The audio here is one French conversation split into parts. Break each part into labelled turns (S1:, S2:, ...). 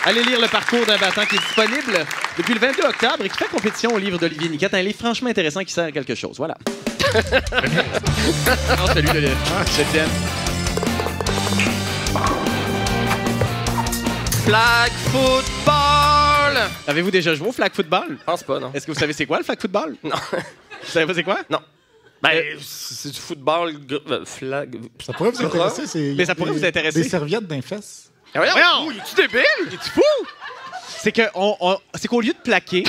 S1: Allez lire le parcours d'un battant qui est disponible depuis le 22 octobre et qui fait compétition au livre d'Olivier Niquette. Un livre franchement intéressant qui sert à quelque chose. Voilà. Non, salut, Étienne.
S2: Flag football!
S1: Avez-vous déjà joué au flag football?
S2: Je pense pas, non.
S1: Est-ce que vous savez c'est quoi le flag football?
S2: Non.
S1: Vous savez pas c'est quoi?
S2: Non. Ben, c'est du football flag.
S3: Ça pourrait vous intéresser.
S1: Mais ça pourrait vous intéresser.
S3: Des serviettes d'un fesse.
S2: Voyons! Es-tu débile?
S1: Es-tu fou? C'est qu'au lieu de plaquer,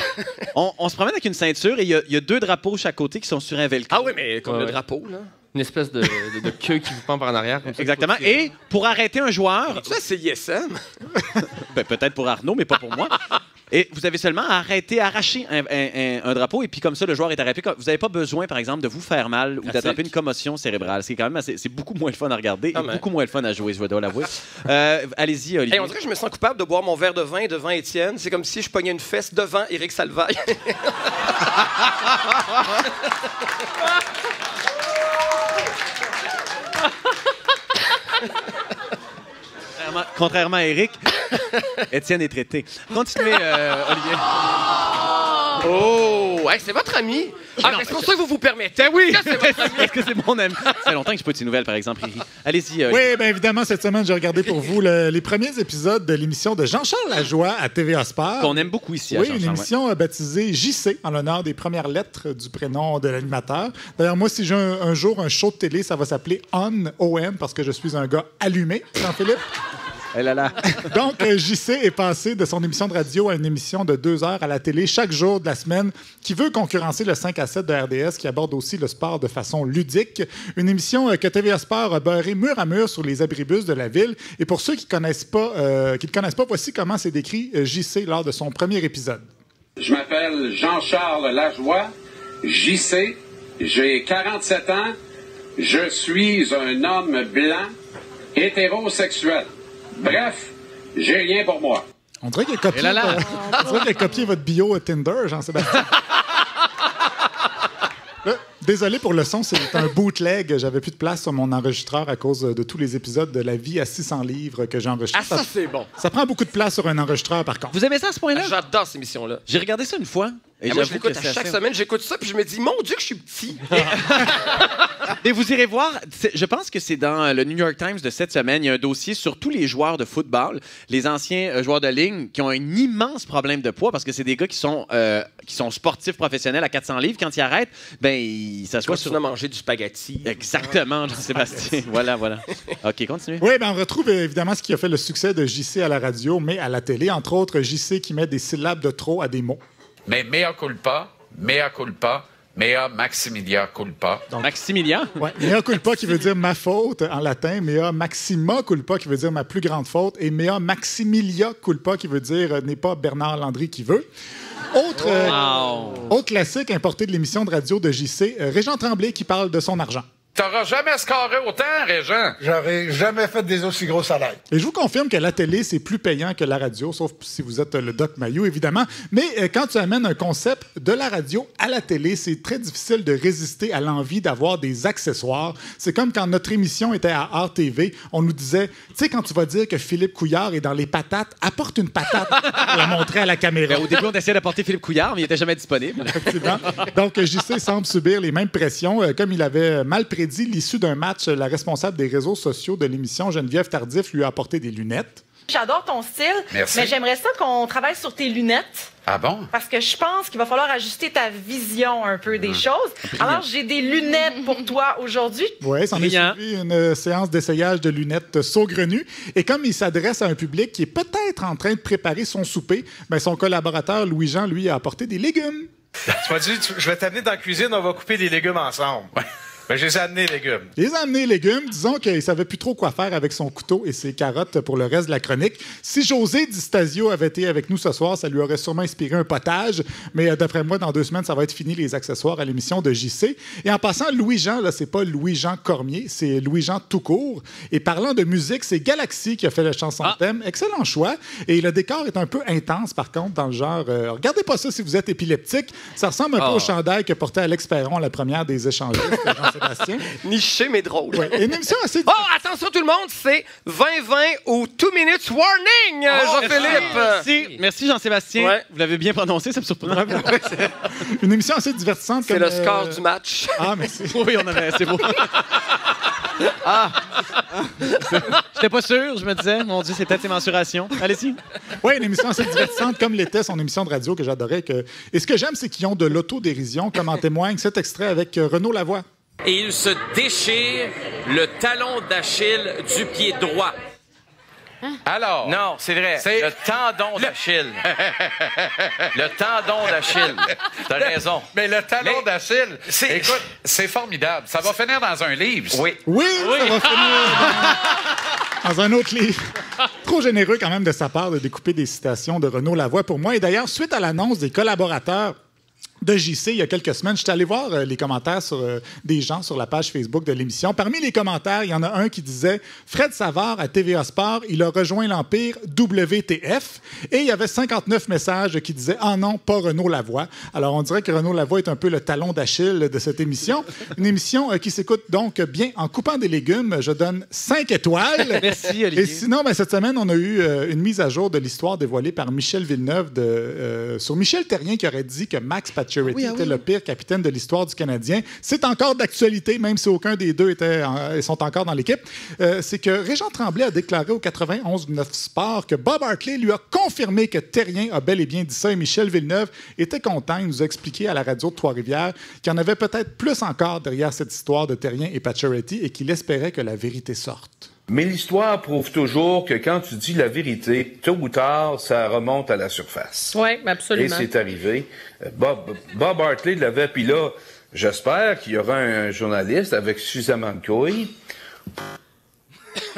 S1: on se promène avec une ceinture et il y a deux drapeaux chaque côté qui sont sur un velcro.
S2: Ah oui, mais comme le drapeau, là. Une espèce de queue qui vous pend par en arrière. Comme ça.
S1: Exactement. Et pour arrêter un joueur...
S2: Ça, c'est ISM.
S1: Ben, peut-être pour Arnaud, mais pas pour moi. Et vous avez seulement à arracher un drapeau, et puis comme ça, le joueur est arrêté. Vous n'avez pas besoin, par exemple, de vous faire mal ou d'attraper une commotion cérébrale. C'est quand même c'est beaucoup moins le fun à regarder et beaucoup moins le fun à jouer, je dois l'avouer. Allez-y, Olivier.
S2: Hey, on dirait que je me sens coupable de boire mon verre de vin devant Étienne. C'est comme si je pognais une fesse devant Éric Salvaille.
S1: Contrairement à Éric, Étienne est traité. Continuez, Olivier.
S2: Oh! Hey, c'est votre ami? Ah, c'est pour ça que vous vous permettez.
S1: Oui!
S2: C'est votre ami.
S1: Est-ce que c'est mon ami? Ça fait longtemps que je n'ai pas de nouvelles, par exemple, Éric. Allez-y.
S3: Oui, bien évidemment, cette semaine, j'ai regardé pour vous les premiers épisodes de l'émission de Jean-Charles Lajoie à TVA Sport.
S1: Qu'on aime beaucoup ici à
S3: Oui,
S1: Jean-Charles.
S3: une émission baptisée JC, en l'honneur des premières lettres du prénom de l'animateur. D'ailleurs, moi, si j'ai un jour un show de télé, ça va s'appeler ON, parce que je suis un gars allumé, Jean-Philippe.
S1: Eh là là.
S3: Donc, JC est passé de son émission de radio à une émission de 2 heures à la télé chaque jour de la semaine qui veut concurrencer le 5 à 7 de RDS qui aborde aussi le sport de façon ludique. Une émission que TVA Sport a beurré mur à mur sur les abribus de la ville. Et pour ceux qui ne connaissent pas, voici comment c'est décrit JC lors de son premier épisode.
S4: Je m'appelle Jean-Charles Lajoie, JC, j'ai 47 ans, je suis un homme blanc, hétérosexuel. Bref, j'ai rien pour moi.
S3: On dirait qu'il a copié, votre bio Tinder, Jean-Sébastien. Là, désolé pour le son, c'est un bootleg. J'avais plus de place sur mon enregistreur à cause de tous les épisodes de La vie à 600 livres que j'ai enregistrés.
S2: Ah, ça, c'est bon.
S3: Ça prend beaucoup de place sur un enregistreur, par contre.
S1: Vous aimez ça à ce point-là?
S2: J'adore cette émission-là.
S1: J'ai regardé ça une fois. Et
S2: moi, je l'écoute à chaque semaine. J'écoute ça, puis je me dis, mon Dieu, que je suis petit.
S1: Et vous irez voir, je pense que c'est dans le New York Times de cette semaine, il y a un dossier sur tous les joueurs de football, les anciens joueurs de ligne qui ont un immense problème de poids parce que c'est des gars qui sont sportifs professionnels à 400 livres. Quand ils arrêtent, ben ils s'assoient sur...
S2: à manger du spaghetti.
S1: Exactement, Jean-Sébastien. Voilà. OK, continuez.
S3: Oui, ben on retrouve évidemment ce qui a fait le succès de JC à la radio, mais à la télé. Entre autres, JC qui met des syllabes de trop à des mots.
S5: Mais mea culpa, mea maximilia culpa.
S1: Donc, Maximilien?
S3: Oui, mea culpa qui veut dire ma faute en latin, mea maxima culpa qui veut dire ma plus grande faute, et mea maximilia culpa qui veut dire n'est pas Bernard Landry qui veut. Autre classique importé de l'émission de radio de JC, Régent Tremblay qui parle de son argent.
S5: T'auras jamais scoré autant, Régent.
S6: J'aurais jamais fait des aussi gros salaires.
S3: Et je vous confirme que la télé, c'est plus payant que la radio, sauf si vous êtes le Doc Mayou, évidemment. Mais quand tu amènes un concept de la radio à la télé, c'est très difficile de résister à l'envie d'avoir des accessoires. C'est comme quand notre émission était à RTV, on nous disait, tu sais, quand tu vas dire que Philippe Couillard est dans les patates, apporte une patate pour la montrer à la caméra.
S1: Au début, on essayait d'apporter Philippe Couillard, mais il n'était jamais disponible.
S3: Effectivement. Donc, JC semble subir les mêmes pressions. Comme il avait mal prédit l'issue d'un match, la responsable des réseaux sociaux de l'émission, Geneviève Tardif, lui a apporté des lunettes.
S7: J'adore ton style,
S5: Merci.
S7: mais j'aimerais ça qu'on travaille sur tes lunettes.
S5: Ah bon?
S7: Parce que je pense qu'il va falloir ajuster ta vision un peu des choses. Alors, j'ai des lunettes pour toi aujourd'hui.
S3: Oui, c'en est suivi une séance d'essayage de lunettes saugrenues. Et comme il s'adresse à un public qui est peut-être en train de préparer son souper, ben son collaborateur Louis-Jean, lui, a apporté des légumes.
S6: Tu m'as dit, je vais t'amener dans la cuisine, on va couper des légumes ensemble. Ben, je les ai amenés, les légumes.
S3: Il les a amenés, légumes. Disons qu'il ne savait plus trop quoi faire avec son couteau et ses carottes pour le reste de la chronique. Si José Di Stasio avait été avec nous ce soir, ça lui aurait sûrement inspiré un potage. Mais d'après moi, dans 2 semaines, ça va être fini les accessoires à l'émission de JC. Et en passant, Louis-Jean, là, c'est pas Louis-Jean Cormier, c'est Louis-Jean tout court. Et parlant de musique, c'est Galaxy qui a fait la chanson thème. Excellent choix. Et le décor est un peu intense, par contre, dans le genre... regardez pas ça si vous êtes épileptique. Ça ressemble un peu au chandail que portait Alex Perron à la première des échangistes. Jean-Sébastien.
S2: Niché, mais drôle.
S3: Ouais. Et une émission assez...
S2: Oh, attention tout le monde, c'est 20-20 ou 2 minutes warning, Jean-Philippe.
S1: Merci Jean-Sébastien.
S2: Ouais.
S1: Vous l'avez bien prononcé, ça me surprend.
S3: Une émission assez divertissante.
S2: C'est
S3: comme,
S2: le score du match.
S3: Ah, merci.
S1: Oui, c'est beau. J'étais pas sûr, je me disais, mon Dieu, c'est peut-être ses mensurations. Allez-y.
S3: Oui, une émission assez divertissante, comme l'était son émission de radio que j'adorais. Et ce que j'aime, c'est qu'ils ont de l'autodérision, comme en témoigne cet extrait avec Renaud Lavoie.
S8: Et il se déchire le talon d'Achille du pied droit.
S5: Alors,
S6: Non, c'est vrai.
S5: C'est-
S6: Le tendon d'Achille. Le tendon d'Achille. T'as raison.
S5: mais le talon
S6: Mais
S5: d'Achille,
S6: c'est-
S5: écoute, c'est formidable. Ça va finir dans un livre.
S6: Oui.
S3: Oui, ça va finir dans un autre livre. Trop généreux quand même de sa part de découper des citations de Renaud Lavoie pour moi. Et d'ailleurs, suite à l'annonce des collaborateurs de JC il y a quelques semaines, je suis allé voir les commentaires des gens sur la page Facebook de l'émission. Parmi les commentaires, il y en a un qui disait « Fred Savard à TVA Sport, il a rejoint l'Empire WTF ». Et il y avait 59 messages qui disaient « Ah non, pas Renaud Lavoie ». Alors, on dirait que Renaud Lavoie est un peu le talon d'Achille de cette émission. Une émission qui s'écoute donc bien en coupant des légumes. Je donne 5 étoiles.
S1: Merci, Olivier.
S3: Et sinon, cette semaine, on a eu une mise à jour de l'histoire dévoilée par Michel Villeneuve sur Michel Terrien qui aurait dit que Max Pacioretty était le pire capitaine de l'histoire du Canadien. C'est encore d'actualité, même si aucun des deux sont encore dans l'équipe. C'est que Régent Tremblay a déclaré au 91-9 Sport que Bob Hartley lui a confirmé que Terrien a bel et bien dit ça et Michel Villeneuve était content. Il nous a expliqué à la radio de Trois-Rivières qu'il y en avait peut-être plus encore derrière cette histoire de Terrien et Pacioretty et qu'il espérait que la vérité sorte.
S9: Mais l'histoire prouve toujours que quand tu dis la vérité, tôt ou tard, ça remonte à la surface.
S10: Oui,
S9: Et
S10: absolument.
S9: c'est arrivé. Bob Hartley l'avait, puis là, j'espère qu'il y aura un journaliste avec suffisamment de couilles.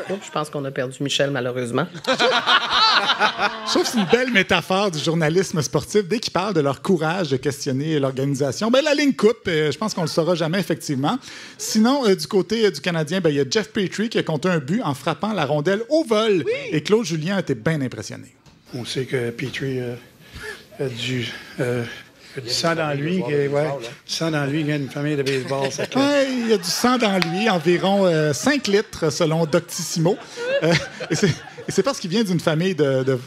S10: Je pense qu'on a perdu Michel, malheureusement.
S3: Je trouve que c'est une belle métaphore du journalisme sportif. Dès qu'ils parlent de leur courage de questionner l'organisation, la ligne coupe. Je pense qu'on ne le saura jamais, effectivement. Sinon, du côté du Canadien, il y a Jeff Petrie qui a compté un but en frappant la rondelle au vol. Oui. Et Claude Julien a été bien impressionné.
S11: On sait que Petrie a du sang dans lui. Du sang dans lui, il y a une famille de baseball.
S3: Il y a du sang dans lui, environ 5 litres selon Doctissimo. Et c'est parce qu'il vient d'une famille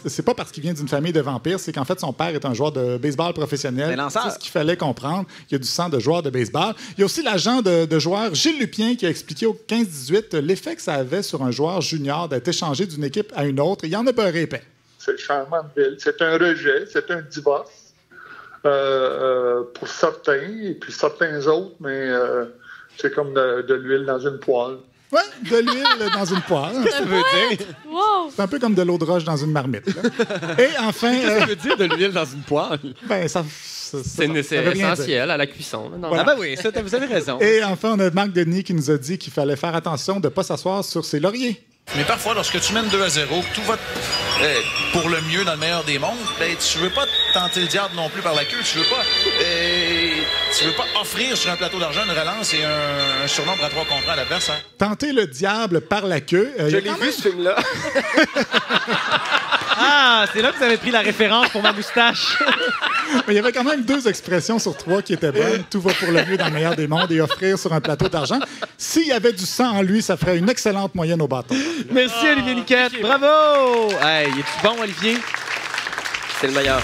S3: c'est pas parce qu'il vient d'une famille de vampires, c'est qu'en fait son père est un joueur de baseball professionnel. C'est ce qu'il fallait comprendre. Il y a du sang de joueur de baseball. Il y a aussi l'agent de joueur Gilles Lupien qui a expliqué au 15-18 l'effet que ça avait sur un joueur junior d'être échangé d'une équipe à une autre. Et il y en a beurré épais.
S11: C'est le changement de ville. C'est un rejet, c'est un divorce pour certains, et puis certains autres, mais c'est comme de l'huile dans une poêle.
S3: Oui, de l'huile dans une poêle.
S1: Qu'est-ce que ça veut dire?
S10: Wow.
S3: C'est un peu comme de l'eau de roche dans une marmite. Là. Et enfin...
S1: Qu'est-ce que ça veut dire de l'huile dans une poêle?
S10: C'est essentiel à la cuisson. Là,
S1: voilà. Ah ben oui, vous avez raison.
S3: Et enfin, on a Marc Denis qui nous a dit qu'il fallait faire attention de ne pas s'asseoir sur ses lauriers.
S12: Mais parfois, lorsque tu mènes 2-0, que tout va pour le mieux dans le meilleur des mondes, tu veux pas tenter le diable non plus par la queue. Tu veux pas offrir sur un plateau d'argent une relance et un surnombre à 3 contre 1 à l'adversaire.
S3: Tenter le diable par la queue.
S2: Je l'ai vu, ce film-là.
S1: Ah, c'est là que vous avez pris la référence pour ma moustache.
S3: Mais il y avait quand même 2 expressions sur 3 qui étaient bonnes. Tout va pour le mieux dans le meilleur des mondes et offrir sur un plateau d'argent. S'il y avait du sang en lui, ça ferait une excellente moyenne au bâton.
S1: Merci, Olivier Niquette. Bravo! Hey, es-tu bon, Olivier?
S2: C'est le meilleur.